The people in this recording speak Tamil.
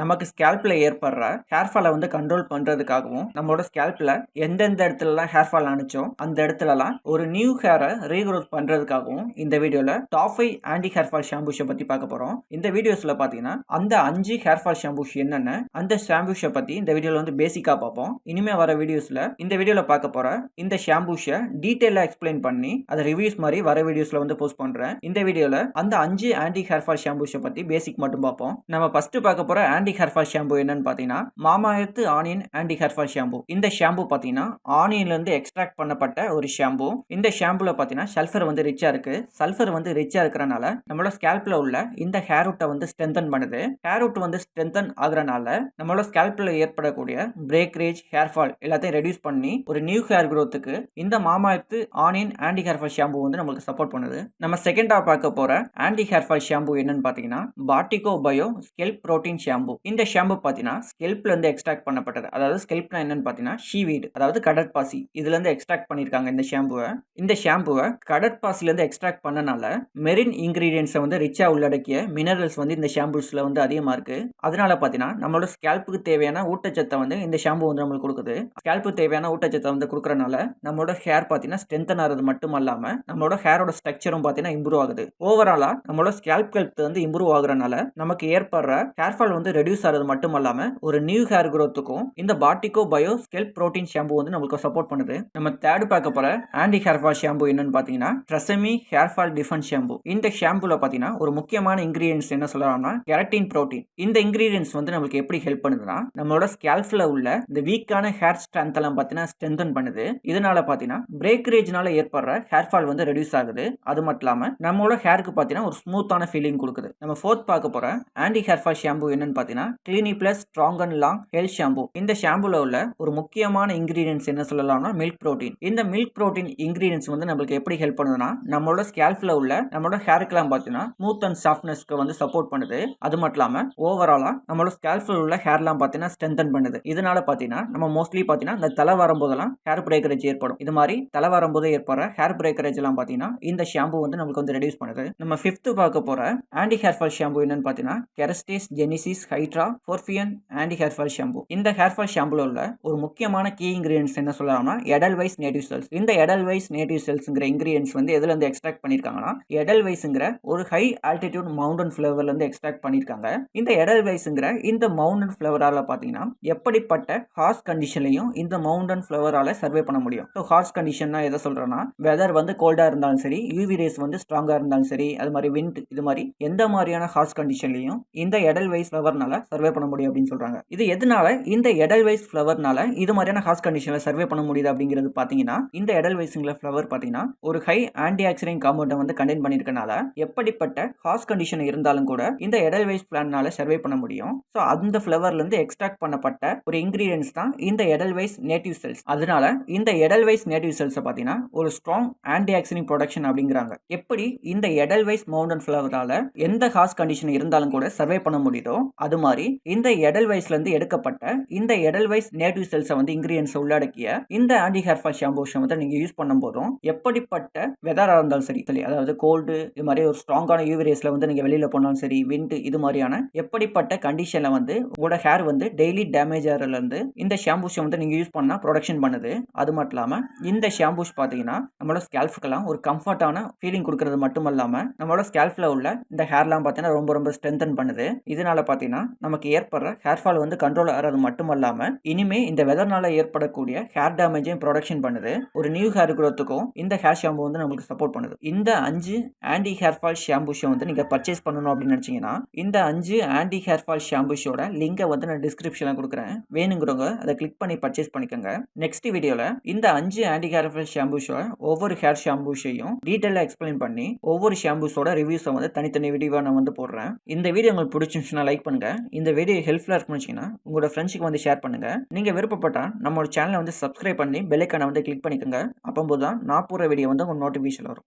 நமக்கு ஸ்கேல்ப்ல ஏற்படுற ஹேர் ஃபாலை வந்து கண்ட்ரோல் பண்றதுக்காகவும் நம்மளோட ஸ்கேல்ப்ல எந்தெந்த இடத்துலலாம் ஹேர் ஃபால் ஆனிச்சோ அந்த இடத்துலலாம் ஒரு நியூ ஹேரை ரீக்ரோத் பண்றதுக்காகவும் இந்த வீடியோல டாப் 5 ஆன்டி ஹேர் ஃபால் ஷாம்பூஸை பத்தி பார்க்க போறோம். இந்த வீடியோஸ்ல பாத்தீங்கன்னா அந்த 5 ஹேர் ஃபால் ஷாம்பூஸ் என்னென்ன, அந்த ஷாம்பூஸை பத்தி இந்த வீடியோல வந்து பேசிக்கா பார்ப்போம். இனிமே வர வீடியோஸ்ல இந்த வீடியோல பார்க்க போற இந்த ஷாம்பூஸை டீடைலா எக்ஸ்பிளைன் பண்ணி அதை ரிவ்யூஸ் மாதிரி வர வீடியோஸ்ல வந்து போஸ்ட் பண்றேன். இந்த வீடியோல அந்த 5 ஆன்டி ஹேர் ஃபால் ஷாம்பூஸை பத்தி பேசிக் மட்டும் பார்ப்போம். நம்ம ஃபர்ஸ்ட் பார்க்க போற ஆன்டி ஹேர் ஃபால் ஷாம்பு என்னன்னு பாத்தீங்கன்னா Mamaearth onion anti hair fall shampoo. இந்த ஷாம்பு பாத்தீங்கன்னா ஆனியன்ல இருந்து எக்ஸ்ட்ராக்ட் பண்ணப்பட்ட ஒரு ஷாம்பு. இந்த ஷாம்புல பாத்தீங்கன்னா சல்ஃபர் வந்து ரிச்சா இருக்கு. சல்ஃபர் வந்து ரிச்சா இருக்கறனால நம்மளோட ஸ்கேல்ப்ல உள்ள இந்த ஹேர் ரூட்டை வந்து ஸ்ட்ரென்தன் பண்ணுது. ஹேர் ரூட் வந்து ஸ்ட்ரென்தன் ஆகுறனால நம்மளோட ஸ்கேல்ப்ல ஏற்படக்கூடிய பிரேக்கேஜ், ஹேர் ஃபால் எல்லாத்தையும் ரெடியூஸ் பண்ணி ஒரு நியூ ஹேர் growthக்கு இந்த Mamaearth onion anti hair fall shampoo வந்து நமக்கு சப்போர்ட் பண்ணுது. நம்ம செகண்டா பார்க்க போற ஆன்டி ஹேர் ஃபால் ஷாம்பு என்னன்னு பாத்தீங்கன்னா பாட்டிகோ பயோ ஸ்கெல்ப் புரோட்டீன் ஷாம்பு. இந்த ஷாம்பு பாத்தீங்கன்னா ஸ்கெல்ப்ல இருந்து எக்ஸ்ட்ராக்ட் பண்ணப்பட்டது. அதாவது ஸ்கெல்ப்னா என்னன்னு பாத்தீங்கன்னா ஷீவீட், அதாவது கடற்பாசி, இதுல இருந்து எக்ஸ்ட்ராக்ட் பண்ணிருக்காங்க இந்த ஷாம்புவை. இந்த ஷாம்புவை கடற்பாசில இருந்து எக்ஸ்ட்ராக்ட் பண்ணனால மெரின் இன்கிரீடியன்ட்ஸை வந்து ரிச்சா உள்ளடக்கிய மினரல்ஸ் வந்து இந்த ஷாம்பூஸ்ல வந்து அதிகமா இருக்கு. அதனால பாத்தீங்கன்னா நம்மளோட ஸ்கேல்ப்புக்கு தேவையான ஊட்டச்சத்தை வந்து இந்த ஷாம்பு வந்து நம்மளுக்கு கொடுக்குது. ஸ்கேல்ப்புக்கு தேவையான ஊட்டச்சத்தை வந்து கொடுக்கறனால நம்மளோட ஹேர் பாத்தீங்கன்னா ஸ்ட்ரென்தன் ஆகிறது மட்டும் இல்லாம நம்மளோட ஹேரோட ஸ்ட்ரக்சரும் பாத்தீங்கன்னா இம்ப்ரூவ் ஆகுது. ஓவராலா நம்மளோட ஸ்கேல்ப் ஹெல்த் வந்து இம்ப்ரூவ் ஆகுறனால நமக்கு ஏற்படுற ஹேர் ஃபால் வந்து ரெடியூஸ் ஆகிறது மட்டும் இல்லாம ஒரு நியூ ஹேர் growthக்கும் இந்த பாட்டிகோ பயோ ஸ்கெல்ப் புரோட்டீன் ஷாம்பு வந்து நமக்கு சப்போர்ட் பண்ணுது. நம்ம தேர்ட் பார்க்க போற ஆன்டி ஹேர் ஃபால் ஷாம்பு என்னன்னு பாத்தீங்கன்னா ட்ரெசமி ஹேர் ஃபால் டிஃபென்ஸ் ஷாம்பு. இந்த ஷாம்புல பாத்தீங்கன்னா ஒரு முக்கியமான இன்கிரீடியன்ஸ் என்ன சொல்லலாம்னா கெரட்டின் புரோட்டீன். இந்த இன்கிரீடியன்ஸ் வந்து நமக்கு எப்படி ஹெல்ப் பண்ணுதுன்னா நம்மளோட ஸ்கேல்ப்ல உள்ள இந்த வீக்கான ஹேர் ஸ்ட்ரென்த் எல்லாம் பாத்தீங்கன்னா ஸ்ட்ரென்தன் பண்ணுது. இதனால பாத்தீங்கன்னா பிரேக்கரேஜ்னால ஏற்படுற ஹேர் ஃபால் வந்து ரெடியூஸ் ஆகுது. அது மட்டும் இல்லாம நம்மளோட ஹேருக்கு பாத்தீங்கன்னா ஒரு ஸ்மூத்தான ஃபீலிங் கொடுக்குது. நம்ம ஃபோர்த் பார்க்க போற ஆன்டி ஹேர் ஃபால் ஷாம்பு என்னன்னு பாத்தீங்கன்னா Clinic plus strong and long health shampoo. இந்த ஷாம்புல உள்ள ஒரு முக்கியமான இன்கிரீடியன்ஸ் என்ன சொல்லலாம்னா மில்க் புரோட்டீன். இந்த மில்க் புரோட்டீன் இன்கிரீடியன்ஸ் வந்து நமக்கு எப்படி ஹெல்ப் பண்ணுதுன்னா நம்மளோட ஸ்கேல்ப்ல உள்ள நம்மளோட ஹேருக்குலாம் பாத்தீங்கன்னா ஸ்மூத் அண்ட் சாஃப்ட்னஸ்க்கு வந்து சப்போர்ட் பண்ணுது. அது மட்டும் இல்லாம ஓவராலா நம்மளோட ஸ்கேல்ப்ல உள்ள ஹேர்லாம் பாத்தீங்கன்னா ஸ்ட்ரென்தன் பண்ணுது. இதனால பாத்தீங்கன்னா நம்ம மோஸ்ட்லி பாத்தீங்கன்னா இந்த தலை வரும்போதெல்லாம் ஹேர் பிரேக்கரேஜ் ஏற்படும். இது மாதிரி தலை வரும்போது ஏற்படுற ஹேர் பிரேக்கரேஜ் எல்லாம் பாத்தீங்கன்னா இந்த ஷாம்பு வந்து நமக்கு வந்து ரெடியூஸ் பண்ணுது. நம்ம ஃபிஃப்த் பார்க்க போற ஆன்டி ஹேர் ஃபால் ஷாம்பு என்னன்னு பாத்தீங்கன்னா Kerastase Genesis hydra fortifiant anti hair fall shampoo. இந்த ஹேர் ஃபால் ஷாம்புல உள்ள ஒரு முக்கியமான கீ இன்கிரீடியன்ஸ் என்ன சொல்லலாம்னா எடல்வைஸ் நேட்டிவ் செல்ஸ். இந்த எடல்வைஸ் நேட்டிவ் செல்ஸ்ங்கிற இன்கிரீடியன்ஸ் வந்து எதுல இருந்து எக்ஸ்ட்ராக்ட் பண்ணிருக்காங்கன்னா எடல்வைஸ்ங்கிற ஒரு ஹை ஆல்டிடியூட் மவுண்டன் ஃபிளவர்ல இருந்து எக்ஸ்ட்ராக்ட் பண்ணிருக்காங்க. இந்த எடல்வைஸ்ங்கிற இந்த மவுண்டன் ஃபிளவரால பாத்தீங்கன்னா எப்படிப்பட்ட ஹார்ஷ் கண்டிஷன்லயும் இந்த மவுண்டன் ஃபிளவரால சர்வே பண்ண முடியும். ஸோ ஹார்ஷ் கண்டிஷன்னா எதை சொல்றேன்னா வெதர் வந்து கோல்டா இருந்தாலும் சரி, யூவி ரேஸ் வந்து ஸ்ட்ராங்கா இருந்தாலும் சரி, அது மாதிரி விண்ட், இது மாதிரி எந்த மாதிரியான ஹார்ஷ் கண்டிஷன்லயும் இந்த எடல்வைஸ் ஃபிளவர்னால சர்வே பண்ண முடியும் அப்படின்னு சொல்றாங்க. இது எதனால இந்த எடல்வைஸ் ஃபிளவர்னால இது மாதிரியான ஹார்ஷ் கண்டிஷன்ல சர்வே பண்ண முடியுது அப்படிங்கிறது பாத்தீங்கன்னா இந்த எடல்வைஸ்ங்கிற ஃபிளவர் பாத்தீங்கன்னா ஒரு ஹை ஆன்டி ஆக்சிடென்ட் காம்பவுண்டை வந்து கண்டெயின் பண்ணிருக்கனால எப்படிப்பட்ட ஹார்ஷ் கண்டிஷன் இருந்தாலும் கூட இந்த எடல்வைஸ் பிளான்ட்னால சர்வே பண்ண முடியும். ஸோ அந்த ஃபிளவர்ல இருந்து எக்ஸ்ட்ராக்ட் பண்ணப்பட்ட ஒரு இன்கிரீடியன்ஸ் தான் இந்த எடல்வைஸ் நேட்டிவ் செல்ஸ். அதனால இந்த எடல்வைஸ் நேட்டிவ் செல்ஸ் பாத்தீங்கன்னா ஒரு ஸ்ட்ராங் ஆன்டி ஆக்சிடென்ட் ப்ரொடக்ஷன் அப்படிங்கிறாங்க. எப்படி இந்த எடல்வைஸ் மவுண்டன் ஃபிளவரால எந்த ஹார்ஷ் கண்டிஷன் இருந்தாலும் கூட சர்வே பண்ண முடியுதோ அது மாதிரி இந்த எடல்வைஸ்ல இருந்து எடுக்கப்பட்ட இந்த எடல்வைஸ் நேட்டிவ் செல்ஸை வந்து இன்கிரீடியன்ஸ் உள்ளடக்கிய இந்த ஆன்டி ஹேர் ஃபால் ஷாம்பூஸ் வந்து நீங்க யூஸ் பண்ணும் போதும் எப்படிப்பட்ட வெதரா இருந்தாலும் சரி, அதாவது கோல்டு, இது மாதிரி ஒரு ஸ்ட்ராங்கான யூவி ரேஸ்ல வந்து நீங்க வெளியில போனாலும் சரி, விண்ட், இது மாதிரியான எப்படிப்பட்ட கண்டிஷன்ல வந்து உங்களோட ஹேர் வந்து டெய்லி டேமேஜ் ஆகிறதுல இருந்து இந்த ஷாம்பூஸ் வந்து நீங்க யூஸ் பண்ணா ப்ரொடக்ஷன் பண்ணுது. அது மட்டும் இல்லாம இந்த ஷாம்பூஸ் பாத்தீங்கன்னா நம்மளோட ஸ்கேல்ப்க்கெல்லாம் ஒரு கம்ஃபர்ட்டான ஃபீலிங் கொடுக்கறது மட்டும் இல்லாம நம்மளோட ஸ்கேல்ப்ல உள்ள இந்த ஹேர்லாம் பாத்தீங்கன்னா ரொம்ப ரொம்ப ஸ்ட்ரென்தன் பண்ணுது. இதனால பாத்தீங்கன்னா நமக்கு ஏற்படுற ஹேர் ஃபால் வந்து கண்ட்ரோல் ஆகிறது மட்டும் இல்லாம இனிமே இந்த வெதர்னால ஏற்படக்கூடிய ஹேர் டேமேஜையும் ப்ரொடக்ஷன் பண்ணுது. ஒரு நியூ ஹேர் growthக்கும் இந்த ஹேர் ஷாம்பு வந்து நமக்கு சப்போர்ட் பண்ணுது. இந்த 5 ஆன்டி ஹேர் ஃபால் ஷாம்பூஸ் வந்து நீங்க பர்ச்சேஸ் பண்ணணும் அப்படின்னு நினைச்சீங்கன்னா இந்த 5 ஆன்டி ஹேர் ஃபால் ஷாம்பூஸோட லிங்கை வந்து நான் டிஸ்கிரிப்ஷன்ல கொடுக்குறேன். வேணுங்கிறவங்க அதை கிளிக் பண்ணி பர்ச்சேஸ் பண்ணிக்கோங்க. நெக்ஸ்ட் வீடியோல இந்த 5 ஆன்டி ஹேர் ஃபால் ஷாம்பூஸோட ஒவ்வொரு ஹேர் ஷாம்பூஸையும் டீடைலா எக்ஸ்பிளைன் பண்ணி ஒவ்வொரு ஷாம்பூஸோட ரிவ்யூஸை வந்து தனித்தனி வீடியோவா நான் வந்து போடுறேன். இந்த வீடியோ உங்களுக்கு பிடிச்சிருந்துச்சுன்னா லைக் பண்ணுங்க. இந்த வீடியோ ஹெல்ப்ஃபுல்லா இருக்குன்னு நினைச்சீங்கன்னா உங்களோட ஃப்ரெண்ட்ஸுக்கு வந்து ஷேர் பண்ணுங்க. நீங்க விருப்பப்பட்டா நம்மளோட சேனலை வந்து சப்ஸ்கிரைப் பண்ணி பெல் ஐகானை வந்து கிளிக் பண்ணிக்கோங்க. அப்போது தான் நான் போடுற வீடியோ வந்து உங்க நோட்டிஃபிகேஷன் வரும்.